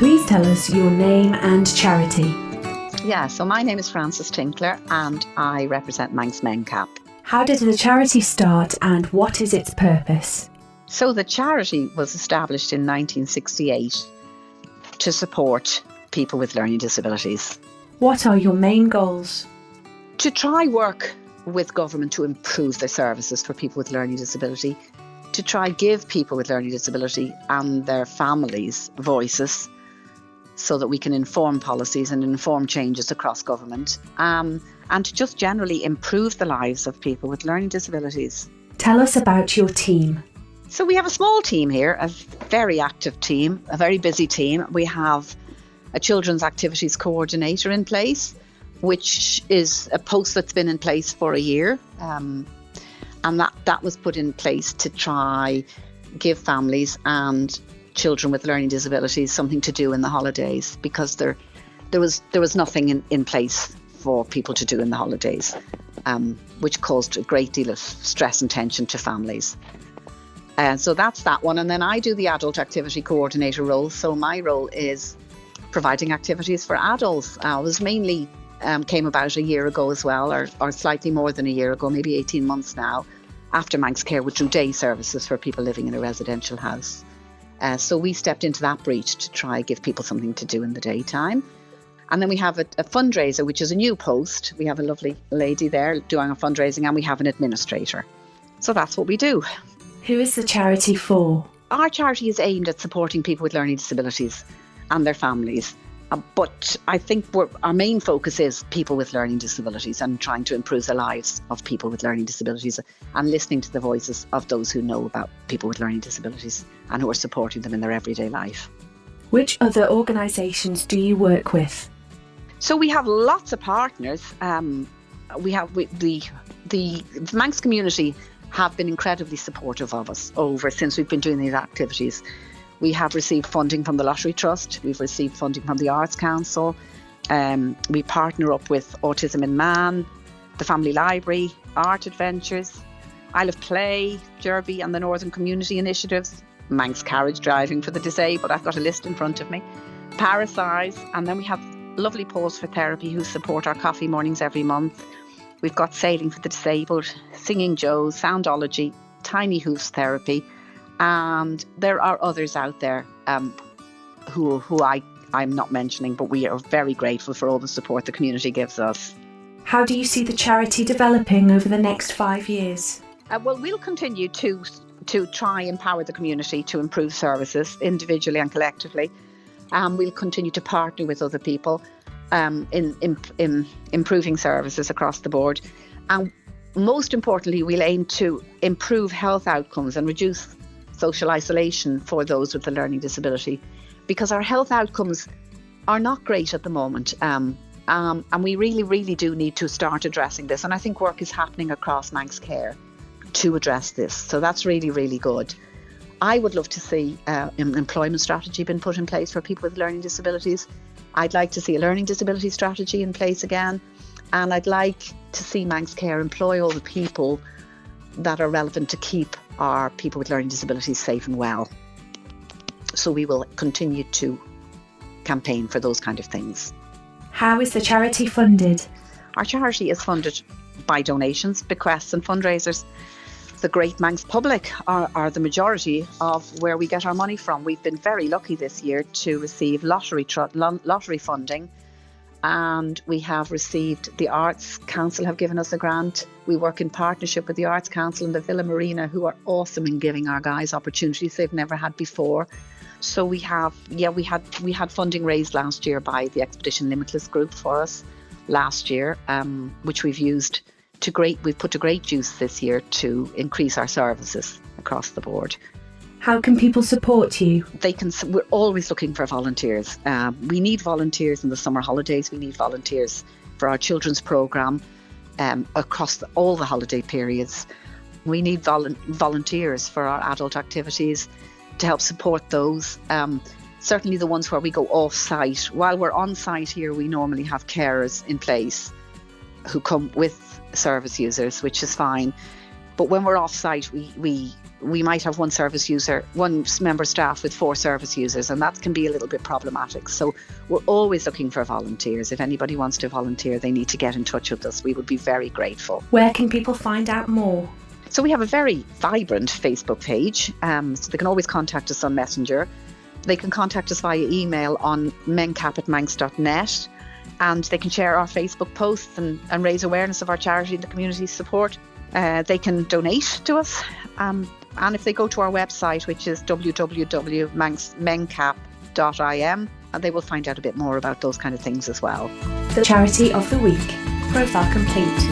Please tell us your name and charity. Yeah, so my name is Frances Tinkler and I represent Manx Mencap. How did the charity start and what is its purpose? So the charity was established in 1968 to support people with learning disabilities. What are your main goals? To try work with government to improve their services for people with learning disability, to try give people with learning disability and their families voices so that we can inform policies and inform changes across government, and to just generally improve the lives of people with learning disabilities. Tell us about your team. So we have a small team here, a very active team, a very busy team. We have a children's activities coordinator in place, which is a post that's been in place for a year. And that was put in place to try give families and children with learning disabilities something to do in the holidays, because there was nothing in place for people to do in the holidays, which caused a great deal of stress and tension to families. So that's that one. And then I do the adult activity coordinator role. So my role is providing activities for adults. It was mainly came about a year ago as well, or slightly more than a year ago, maybe 18 months now, after Manx Care would do day services for people living in a residential house. So we stepped into that breach to try give people something to do in the daytime. And then we have a fundraiser, which is a new post. We have a lovely lady there doing our fundraising, and we have an administrator. So that's what we do. Who is the charity for? Our charity is aimed at supporting people with learning disabilities and their families. But I think our main focus is people with learning disabilities and trying to improve the lives of people with learning disabilities and listening to the voices of those who know about people with learning disabilities and who are supporting them in their everyday life. Which other organisations do you work with? So we have lots of partners. We have the Manx community have been incredibly supportive of us since we've been doing these activities. We have received funding from the Lottery Trust. We've received funding from the Arts Council. We partner up with Autism in Man, the Family Library, Art Adventures, Isle of Play, Derby and the Northern Community Initiatives, Manx Carriage Driving for the Disabled. I've got a list in front of me. Parasize. And then we have lovely Pause for Therapy who support our coffee mornings every month. We've got Sailing for the Disabled, Singing Joe's, Soundology, Tiny Hoofs Therapy. And there are others out there who I'm not mentioning, but we are very grateful for all the support the community gives us. How do you see the charity developing over the next 5 years? Well, we'll continue to try and empower the community to improve services individually and collectively. We'll continue to partner with other people in improving services across the board. And most importantly, we'll aim to improve health outcomes and reduce social isolation for those with a learning disability, because our health outcomes are not great at the moment, and we really do need to start addressing this, and I think work is happening across Manx Care to address this, so that's really good. I would love to see an employment strategy being put in place for people with learning disabilities. I'd like to see a learning disability strategy in place again, and I'd like to see Manx Care employ all the people that are relevant to keep our people with learning disabilities safe and well. So we will continue to campaign for those kind of things. How is the charity funded? Our charity is funded by donations, bequests and fundraisers. The great Manx public are the majority of where we get our money from. We've been very lucky this year to receive lottery funding, and we have received, the Arts Council have given us a grant. We work in partnership with the Arts Council and the Villa Marina, who are awesome in giving our guys opportunities they've never had before. So we had funding raised last year by the Expedition Limitless group for us last year, which we've put to great use this year to increase our services across the board. How can people support you? We're always looking for volunteers. We need volunteers in the summer holidays. We need volunteers for our children's programme across all the holiday periods. We need volunteers for our adult activities to help support those. Certainly the ones where we go off-site. While we're on-site here, we normally have carers in place who come with service users, which is fine. But when we're off-site, we we might have one member staff with 4 service users, and that can be a little bit problematic. So we're always looking for volunteers. If anybody wants to volunteer, they need to get in touch with us. We would be very grateful. Where can people find out more? So we have a very vibrant Facebook page, so they can always contact us on Messenger. They can contact us via email on mencap@manx.net, and they can share our Facebook posts and raise awareness of our charity and the community support. They can donate to us, and if they go to our website, which is www.mencap.im, they will find out a bit more about those kind of things as well. The Charity of the Week. Profile complete.